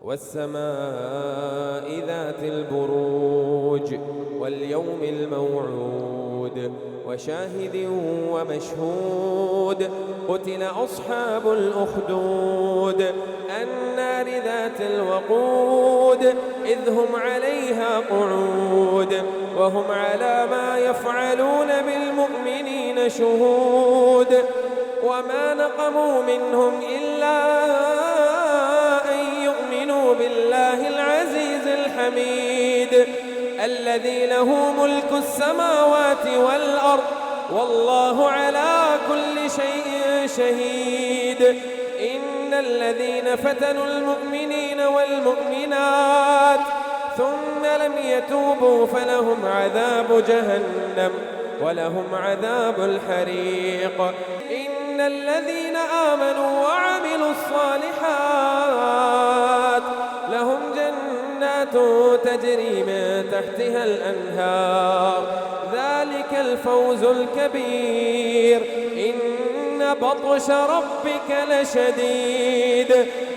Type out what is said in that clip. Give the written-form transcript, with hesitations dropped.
والسماء ذات البروج واليوم الموعود وشاهد ومشهود قتل أصحاب الأخدود النار ذات الوقود إذ هم عليها قعود وهم على ما يفعلون بالمؤمنين شهود وما نقموا منهم إلا أن يؤمنوا بالله العزيز الحميد الذي له ملك السماوات والأرض والله على كل شيء شهيد إن الذين فتنوا المؤمنين والمؤمنات ثم لم يتوبوا فلهم عذاب جهنم ولهم عذاب الحريق إن الذين آمنوا وعملوا الصالحات لهم جنات تجري من تحتها الأنهار ذلك الفوز الكبير إن بطش ربك لشديد